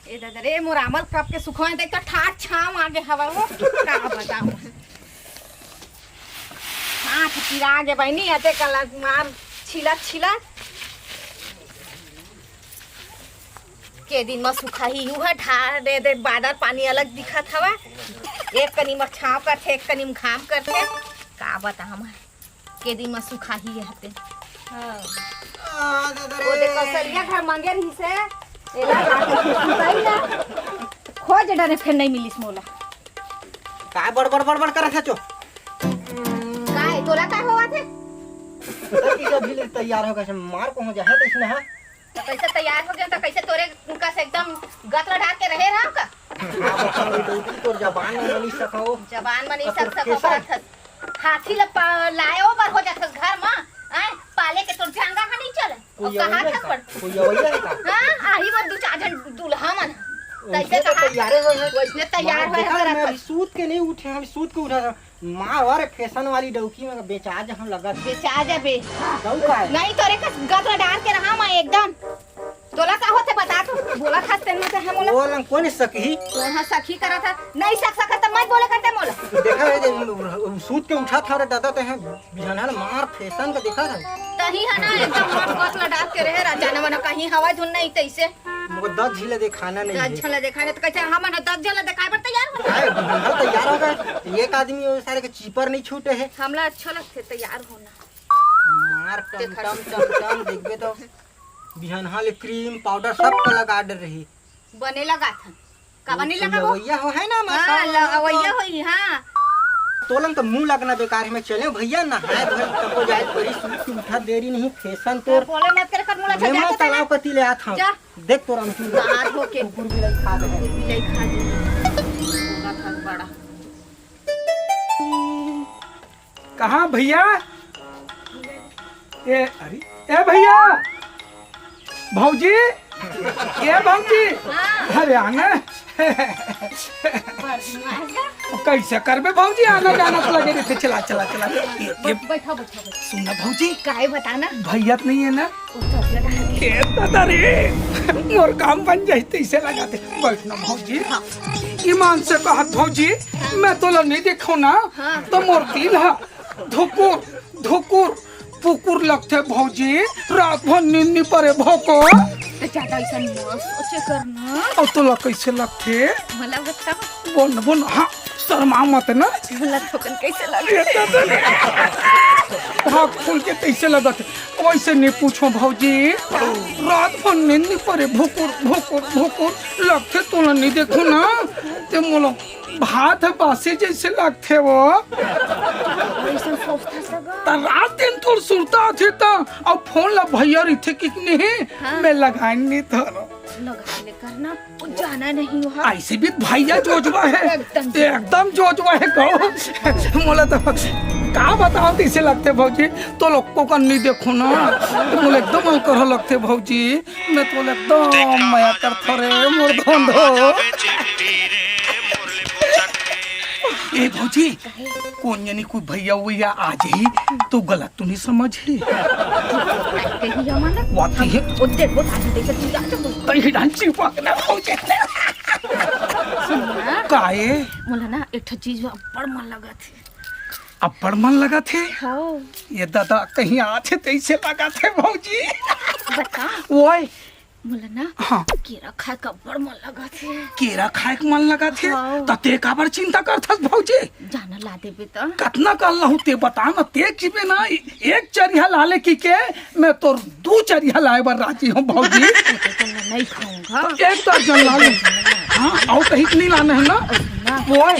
ए दादा रे मोर आमल कप के सुखवाए देख तो ठाट छाम आगे हवा वो का बताऊं। हाथ पिरा आगे बहनी आते कला मार छिला छिला के दिन में सुखा ही हुआ ढार दे दे बादल पानी अलग दिखत हवा। एक कनी में छाव करथे एक कनी में घाम करथे का बता हम के दिन में सुखा ही रहते। हां वो देखो सरिया घर मांगे रही से एला बताई ना खोज डरे फिर नहीं मिलिस मोला काय बड़ करत है चो काय तोला काय होवा थे की जब भी तैयार हो गए मार को हो जाए तो इसने हां तो कैसे तैयार हो गया तो कैसे तोरे उनका से एकदम गतरा ढाक के रहे रहा का तो जबान में नहीं सको जबान में नहीं सको हाथी लायो पर हो जात घर में आए पाले के तोर झांगा का नहीं चले और कहां तक पड़ कोई वही है का हां आही वो दो चार जन दूल्हा मन कैसे कहा तैयार हो गए वैसने तैयार हो गया मैं सूत के नहीं उठे हम सूत के उठा मार और फैशन वाली डौकी में बेचा जा हम लगा बेचा जा बे डौका है नहीं तोरे का गतरा डाल के रहा मैं एकदम तोला का होते बता तो बोला खाते में तो हम बोला बोलन कौन सखी तोहा सखी करा था नहीं सकता तो मैं बोले करते मोला देखा है सूत के उठा था रे दादा तो है बिहान मार फैशन का देखा था तही है ना एकदम मन गतरा डाल के रहे राजाने मन कहीं हवा धुन नहीं तैसे मुझे 10 झीले दिखाना नहीं है 10 झीले दिखाने तो कैसे हम 10 झीले दिखाए पर तैयार हो है तैयार हो गए एक आदमी वो सारे के चीपर नहीं छूटे है हमला अच्छा लगते तैयार होना मार टम देखबे तो बिहान हाले क्रीम पाउडर सब का लगा डर रही बने लगा था का बने लगा वो भैया हो है ना हां लवैया होई हां तोलन तो मुंह लगना बेकार है मैं चले भैया ना है तब को जाए कोई सूट उठा देरी नहीं फैशन तो बोले मत कर मुला जा मैं तालाब कती ले आता हूं देख तोरा में बाहर हो के कुकुर भी खा दे बिलाई खा दे होगा था बड़ा कहां भैया ए अरे ए भैया भौजी ये भौजी अरे आना कैसे करबे भौजी आना जाना तो लगे रहते चला बैठो सुनना भौजी काहे बताना भैया नहीं है ना के दादा रे मोर काम बन जाते इसे लगाते बैठना भौजी ईमान से कहा भौजी मैं तो नहीं देखो ना तो मोर दिल है धुकुर धुकुर पुकुर लगते भौजी रात भर नींद नहीं पड़े भौको ज्यादा ऐसा नहीं सोचे करना और तो कैसे लगते मला बता बोल हाँ शर्मा मत ना मला ठोकन कैसे लगे भाग खोल के कैसे लगते वैसे नहीं पूछो भौजी रात भर नींद नहीं पड़े भुकुर भुकुर भुकुर लगते तो नहीं देखो ना ते मोलो भात है बासी जैसे लगते वो रात दिन तो सुनता थे तो अब फोन ला भैया रही थे कि नहीं मैं लगाएंगे तो लगाने करना जाना नहीं हुआ ऐसे भी भैया जोजवा है एकदम जोजवा है कहो मोला तो का बताओ कैसे लगते भौजी तो लोग को नहीं देखो ना तो मोला एकदम कर लगते भौजी मैं तो एकदम माया करता रे मोर धंधो ए भौजी कौन यानी कोई भैया वैया आ जाही तो गलत तो नहीं समझी वाती है कहीं डांसी पकना भौजी काहे मोला ना एक चीज बड़ मन लगा थे अब्बड़ मन लगा थे हाँ ये दादा कहीं आते तैसे लगा थे भौजी बता ओए मोला ना हाँ केरा खाए का बड़ मन लगा थे केरा खाए के मन लगा थे हाँ। तो ते काबर चिंता करथस भौजी जाना ला देबे तो कतना कर लहू ते बता ना ते जीबे ना एक चरिया लाले की के मैं तो 2 चरिया लाए बर राजी हूं भौजी तो नहीं खाऊंगा एक दर्जन ला ले हां और कहीं नहीं लाना है ना ओए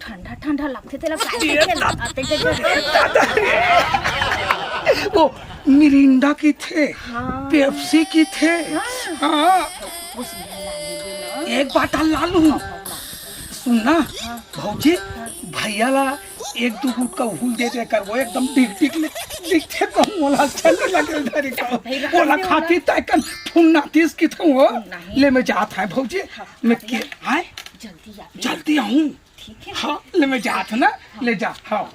ठंडा ठंडा लगते तेरा वो मिरिंडा की थे पेप्सी की थे हाँ एक बाटा ला लूं सुनना भौजी भैया ला 1-2 गुट का हुल दे देकर वो एकदम डिग लिखते कम वाला चलने लगे धरी का बोला खाती तकन फुन्ना तीस की था वो ले मैं जाता है भौजी मैं के आए जल्दी आऊं हाँ ले मैं जाता ना ले जा हाँ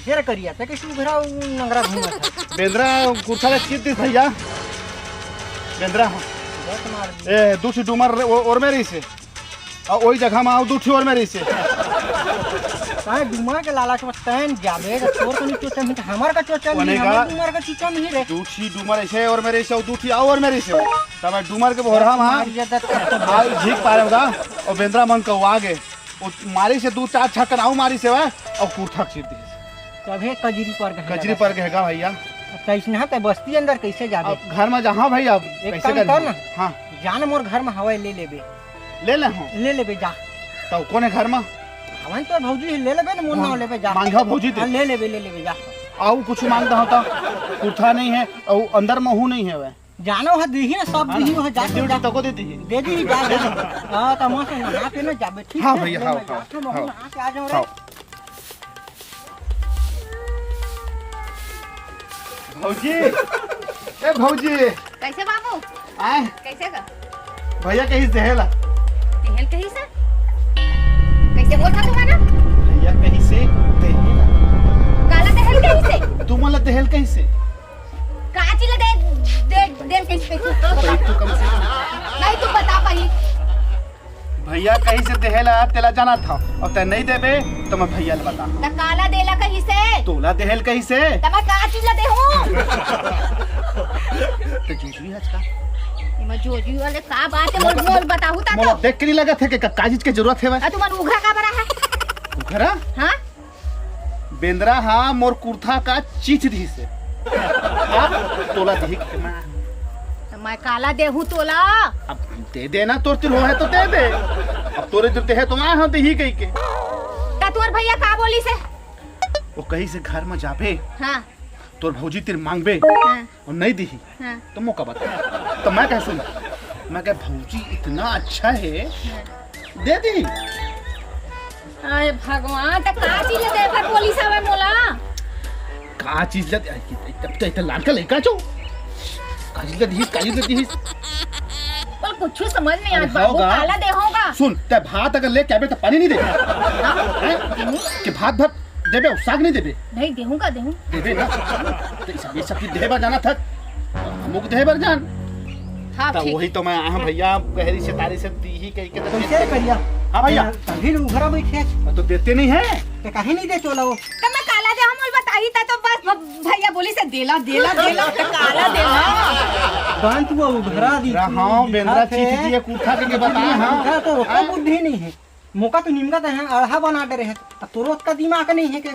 ढेर करिया त कैसे उघरा नंगरा घूमत है बेंद्रा कुर्ता ले चीत दी भैया बेंद्रा बस मार ए दूठी डूमर और मेरी से और वही जगह में आओ दूठी और मेरी से काहे डुमर के लालच में तैन जाबे तोर कनी चोचा में हमर का चोचा नहीं हमर डुमर का चोचा नहीं रे दूठी डूमर ऐसे और मेरी से और दूठी आओ और मेरी से तब मैं डूमर के बोरा में हां झीक पा रहा और बेंद्रा मन को आगे वो मारी से 2-4 छक्का आऊ मारी से और कुर्ता चीत दी तबे कजरी पर के हैगा भैया कैसे ना ते बस्ती अंदर कैसे जाबे अब घर में जहां भैया एक कैसे काम कर ना हां जान मोर घर में हवा ले लेबे ले ले हो ले लेबे जा तो कौन है घर में हवन तो भौजी ले लेबे ना मोर नाव लेबे जा मांगा भौजी हाँ, दे ले लेबे जा आऊ कुछ मांगता होता कुर्ता नहीं है और अंदर महू नहीं है वह जानो है दीही ना सब दीही हो जा ड्यूटी तको देती है दे दी जा हां त मो से ना पे ना जाबे ठीक हाँ है? भैया, ले हाँ, मैं हाँ, जाता हूँ, हाँ। वहाँ से आ जाऊँ रे। हाँ। भौजी ए भौजी कैसे बाबू आए कैसे का भैया कहीं दहेला तेहल कहीं से कैसे बोलता तुम्हारा भैया कहीं से दहेला काला तेहल कहीं से तू मला दहेल कहीं से काची ले दे दे दे कैसे भाई तू कम से नहीं तू बता पाई भैया कहीं से दहेला तेला जाना था और ते नहीं देबे तो मैं भैया ले बता त काला देला कहीं से तोला दहेल कहीं से त मैं काची ले दे हूं तो जूझी आज का इमा जोजी वाले का बात है मोल बताहू ता मोला तो देख के नहीं लगा थे कि काजिज के जरूरत है आ तुम्हारा उघरा का बड़ा है घरा हां बेंद्रा हाँ मोर कुर्ता का चीच दी से तोला दी के मैं त मैं काला दे हूं तोला अब दे देना तोर तिर हो है तो दे दे अब तोरे दिल है तो मैं हाँ दे ही गई के त तोर भैया का बोली से वो कहीं से घर में जाबे हां तोर भौजी तिर मांगबे हां और नहीं दी हां तो मौका बता तो मैं कह सुन मैं कह भौजी इतना अच्छा है दे दी अरे भगवान त काची ले दे पर बोली सावे मोला का चीज ले तब तो इतना लाल का लड़का छो काजी ले दी पर कुछ समझ नहीं अरे आता बाबू होगा। काला दे होगा सुन ते भात अगर ले के आबे तो पानी नहीं दे कि भात भात देबे और साग नहीं देबे नहीं देहूंगा देहूं देबे ना तो ये सब की देहबर जाना था हमको देहबर जान हां तो ठीक वही तो मैं हाँ भैया गहरी से तारी से दी ही कही के तो कैसे करिया हाँ भैया तभी उघरा बैठे तो देते नहीं है ते काहे नहीं दे चोला वो त मैं काला दे हम बताई ता तो बस भैया बोली से देला त काला देला गान तू उघरा दी हाँ बेंद्रा चीज दिए कुर्ता के बता हाँ तो उसका बुद्धि नहीं है मौका तो निमका है अढ़ा बना दे रहे तोरो उसका दिमाग नहीं है कि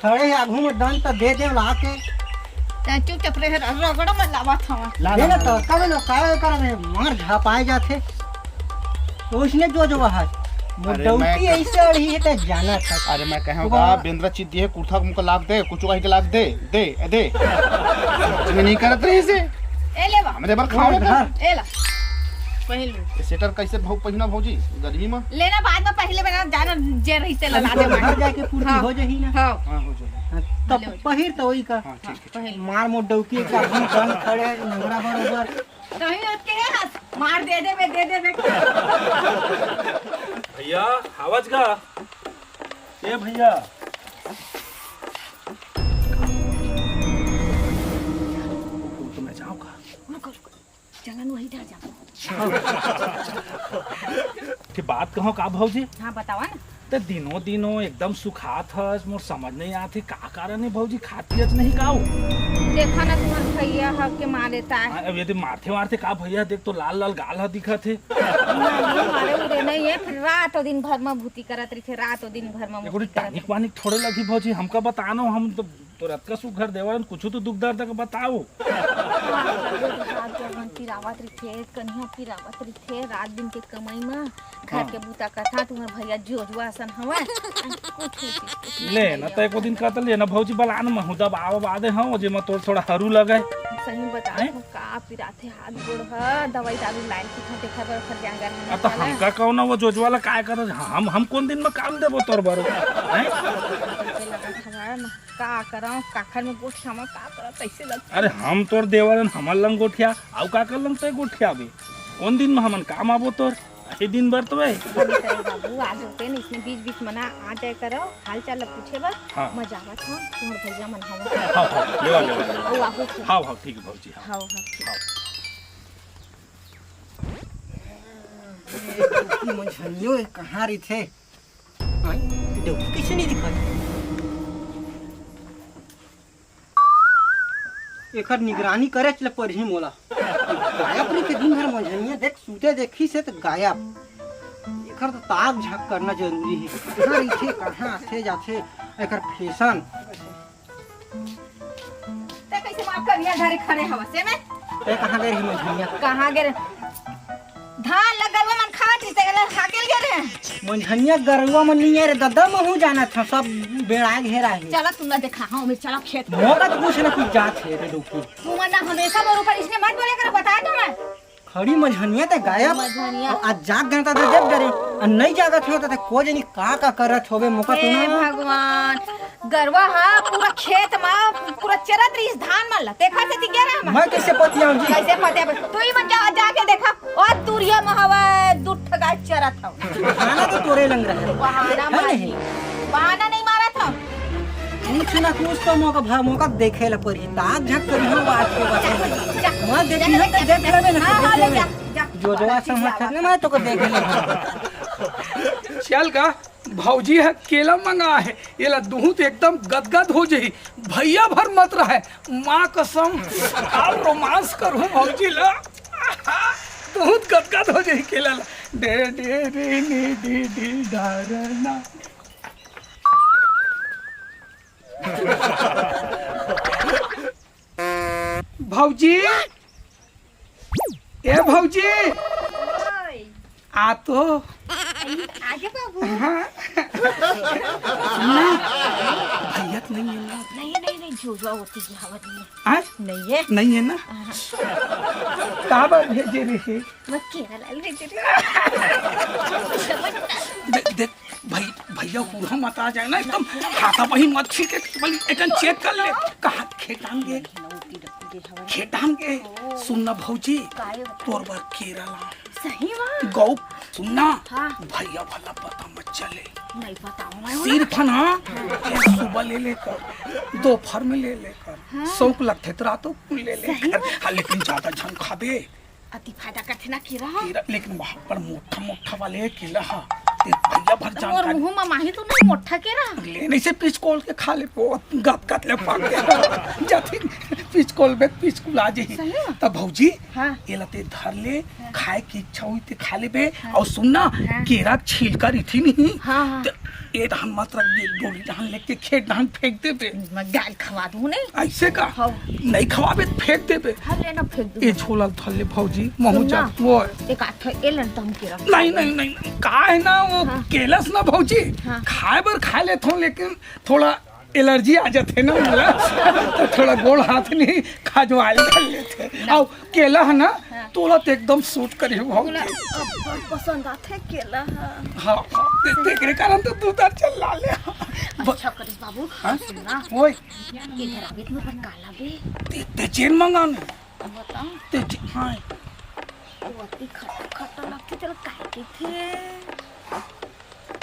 खड़े आगू में दन तो दे दे ला के त चुपचाप रह रगड़ में लावा था दे ना तो कब लोग काय कर में मार झापाए जाते तो उसने जो है अरे डौटी मैं- ऐसे अड़ी है तो जाना था अरे मैं कहूँगा बेंद्रा चीज दिए कुर्ता को लाग दे कुछ कहीं के लाग दे दे दे समझ नहीं करत रही से ए ले बा हमरे बार खाओ ना ए ला पहले स्वेटर कैसे भाव पहिना भौजी गर्मी में लेना बाद में पहले बना जाना जे रही से लगा दे बाहर जाके पूर्ति हो जही ना हां हाँ हो जाए तब पहिर तो वही का हाँ ठीक है पहले मार मोर डौकी का हम गन खड़े नंगरा बरोबर नहीं उसके हाथ मार दे दे भैया आवाज का ए भैया तो मैं जाऊँगा चलन वही डर जा के बात कहो का भौजी हां बतावा ना ते दिनों एकदम सुखात हस मोर समझ नहीं आती का कारण है भौजी खाती नहीं काऊ देखा ना तुम्हार भैया ह के मारे ता अब यदि मारते का भैया देख तो लाल लाल गाल ह दिखत है मारे उड़े नहीं है फिर रात और दिन भर में भूती करत रही रात और दिन भर में एगोड़ी टानिक वानिक थोड़े लगी भौजी हमका बतानो हम तो तुरंत का सुघर देवन कुछ तो दुख दर्द का बताओ पिरावत रही कन्या पिरावत रही रात दिन के कमाई में घर के बूता कथा तुम्हार भैया जोजुआ सन हवा ले ना तो एको दिन कहता ले ना भौजी बलान महू दब आव बादे हम जे में तोर थोड़ा हरू लगे सही बता हैं? का पिराथे हाथ गोड़ ह दवाई दारू लाइन की देखा बर खर जांगर अब तो हमका कहो ना वो जोजवाला काय कर हम कौन दिन में काम देबो तोर बारो हैं का कराऊं काखर में गोठ खामा का करा कैसे लग अरे हम तोर देवरन हमर लंग गोठिया आउ का कर लंग ते गोठिया बे कौन दिन में हमन काम आबो तोर ये दिन भर तो है अरे करे बाबू आज होते न इसमें बीच बीच मना आ जाए करो हाल चाल पूछे बा हाँ। मजा आवत हो तुम्हार भैया मन हवा हाँ हाँ लेवा लेवा ओ आहू हाँ हाँ ठीक है भौजी हाँ हां हां मंझनियो कहाँ रही थे देखो कैसे नहीं दिखाई एकर निगरानी करे चले पढ़ी मोला गायब रही के दिन भर मंझनिया देख सूते देखी से तो गायब एकर तो ताक झाक करना जरूरी है कहाँ रही थे कहाँ आते जाते एकर फैशन ते कैसे माफ करिया घरे खड़े हवा से में ए कहाँ गए रही मंझनिया कहां गे धान लगलवा मन खात से गले हाकेल गे रे मंझनिया गरुआ में नहीं है रे दद्दा महू जाना था सब बेड़ा घेरा है चला तुम ना देखा हां मैं चला खेत में मौका तो कुछ ना कुछ जात है रे डोकी तुम ना हमेशा मोर ऊपर इसने मत बोले कर बता दो मैं खड़ी मंझनिया ते गायब मंझनिया। और आज जाग गए तो देव डरे और नहीं जागत हो तो को जनी का करत होबे मौका तो हे ना भगवान गरवा हा पूरा खेत में पूरा चरत रही धान मन ला देखा से गे रहा मैं कैसे पतियाऊं जी कैसे पता है तू ही मन जाके देखा और तुरिया में हवा दुठ गाय चरत हो खाना तो तोरे लंग रहा है बहाना है मारी नहीं बहाना नहीं मारा था कुछ ना कुछ तो मौका देखे ला पड़ी ताक झक कर हो बात के बात मैं देखी है तो देख लेबे ना हां हां ले जा जा जो समझ ना मैं तो को देख ले चल का भौजी है केला मंगा है ये ला दूध एकदम गदगद हो जाई भैया भर मत रहे माँ कसम और रोमांस करूं भौजी ला दूध गदगद हो जाई केला ला डे डे रे नी डी डी डारना भौजी ए भौजी आ तो आगे बाबू भैया तो नहीं है ना नहीं झूठा होती की हवा नहीं आज नहीं है नहीं है ना काबर भेजे रहे मैं केरा लाल भेज रही देख भाई भैया पूरा मत आ जाए ना एकदम खाता वही मत छीके बल्कि एकन चेक कर ले कहा खेटांगे सुनना भौजी तोर बार केरा ला सही बात गौ सुनना हाँ। भैया भला पता मत चले नहीं बताऊं मैं सिर्फ ना सुबह ले लेकर दोपहर में ले लेकर शौक लगते तो रातों को ले लेकर हाँ, लेकिन ज्यादा झन खाबे अति फायदा करते ना की रहा केरा लेकिन वहाँ पर मोटा मोटा वाले केला हाँ भैया भर और जानकारी मुंह में माही तो नहीं मोटा केरा लेने से पिच कोल के खा ले वो गप गप ले पाक जाती पिच कोल बे पिच कुल आ जाही सही है? तब भौजी हाँ। ये लते धर ले खाए की इच्छा हुई ते खा ले बे और सुनना केरा छिलका रही थी नहीं हाँ, हाँ। तो ये धान मत रख दे डोली धान लेके खेत धान फेंक दे बे मैं गाल खवा दूं नहीं ऐसे का हाँ। नहीं खवाबे तो फेंक दे बे हर लेना फेंक दूं ये छोला धर ले भौजी महू जा सुनना। वो एक आठ एलन तम केरा नहीं का है ना वो केलस ना भौजी हाँ। खाए बर खा लेते हो लेकिन थोड़ा एलर्जी आ जाते ना मला तो थोड़ा गोड़ हाथ नहीं खाजवाल कर लेते और केला है ना तोला तो एकदम सूट करी भौजी बहुत पसंद आते केला हाँ तेरे कारण तो तू तर चल ला ले अच्छा करे बाबू हाँ? सुनना ओए इधर आगे में पर काला बे ते चेन मंगा ने बताओ ते हाँ वो अति खट्टा खट्टा लगती चल काहे के थे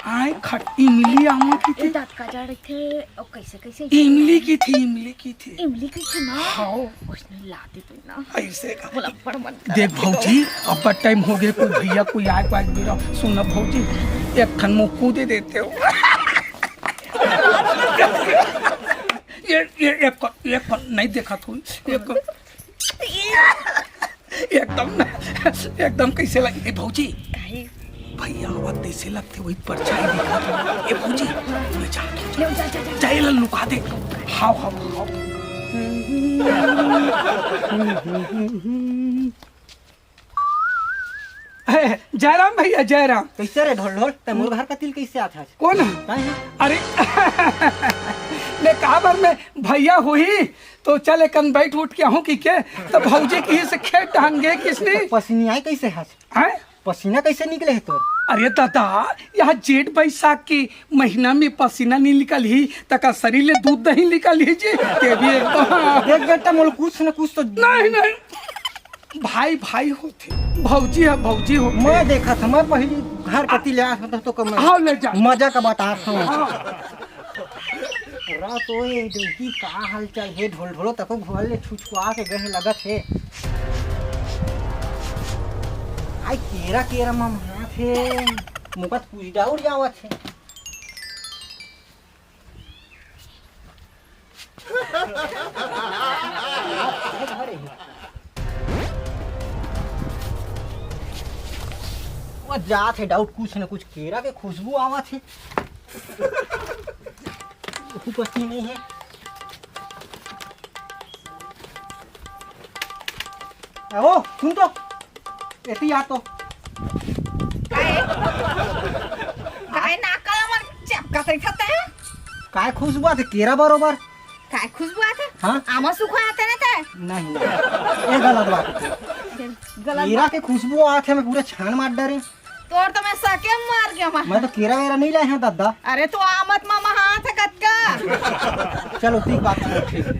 आए खट इमली आमा की ये थी दांत का जड़ थे और कैसे कैसे इमली की थी इमली की थी इमली की थी ना हाँ उसने ला दी तू ना ऐसे का बोला बड़ मन कर देख भौजी अब टाइम हो गया कोई भैया कोई आए पास भी रहो सुन भौजी एक खन मुँह कूदे देते हो ये एक नहीं देखा तू एकदम कैसे लगे भौजी काहे भैया आवाज कैसे लगते वही परछाई दिखा तो ये भौजी मैं चाहता हूँ ले जा जा जा जाए लुका दे हाव हाव हाव जयराम भैया जयराम कैसे रे ढोल ढोल ते मोर घर का तिल कैसे आता है कौन काहे अरे मैं कहा बार में भैया हुई तो चले कन बैठ उठ के हूँ कि के तो भौजी की से खेत टांग गए किसने पसीना आई कैसे है हैं? पसीना कैसे निकले है तोर अरे दादा यहाँ जेठ बैसाख की महीना में पसीना नहीं निकल ही तक शरीर ले दूध नहीं निकल ही जी ये भी एकदम एक बेटा मोल कुछ न कुछ तो नहीं भाई भाई होते, भौजी है भौजी होते। मैं देखा था, मैं पहली घर कती ले आया तो कम हाँ ले जा। मजा का बता था। हाँ। रात ओए डूकी का हाल चाल है, ढोल ढोलो तको भोल ले छुछुआ के गए लगत है। आई केरा केरा मम हाथ है, मुकत पूछ जाउर जावत है। वो जात है डाउट कुछ न कुछ केरा के खुशबू आवत है। कुछ नहीं है। ओ सुन तो एती आ तो काय नाकाला मन चपका तरी खाता है काय खुशबू आते केरा बरोबर। काय खुशबू आते हाँ? आमा सुखा आते ना ते नहीं ये गलत बात है। गलत केरा के खुशबू आते मैं पूरे छान मार डरे। तोर तो मैं सके मार गया मा मैं तो केरा वेरा नहीं लाए हैं दादा। अरे तो आमत मामा हाथ है कतका चलो ठीक बात है, ठीक है।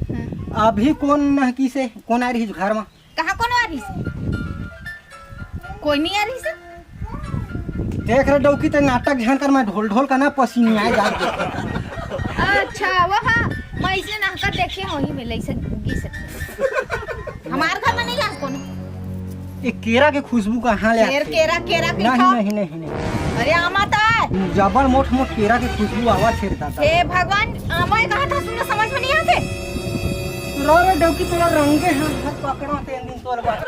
अभी कौन नहकी से कौन आ रही है घर में? कहाँ कौन आ रही से कोई नहीं आ रही से देख रहे डौकी तो नाटक ध्यान कर, मैं ढोल ढोल का ना पसीने आए जा। अच्छा वो हाँ मैं इसलिए नहकर देखे वही मिले से गी सकते हमारे घर में नहीं ला कौन ये केरा के खुशबू कहाँ ले आते? केरा केरा की नहीं नहीं नहीं नहीं अरे आमत है जबर मोट मोट केरा के खुशबू आवा छेड़ दादा। हे भगवान आमा कहा था सुनना समझ में नहीं आते रो रे डौकी तोला रंगे हाथ पकड़ो तीन दिन तोल बात।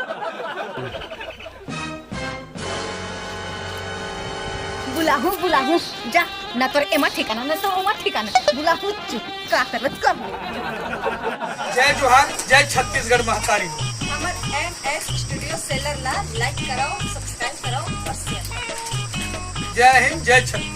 बुलाहू जा ना तोर एमा ठिकाना ना तो ओमा ठिकाना बुलाहू का करत कर जय जोहार, जय छत्तीसगढ़ महतारी। हमर MS स्टूडियो सेलर ला लाइक करो सब्सक्राइब करो और शेयर जय हिंद, जय छत्तीसगढ़।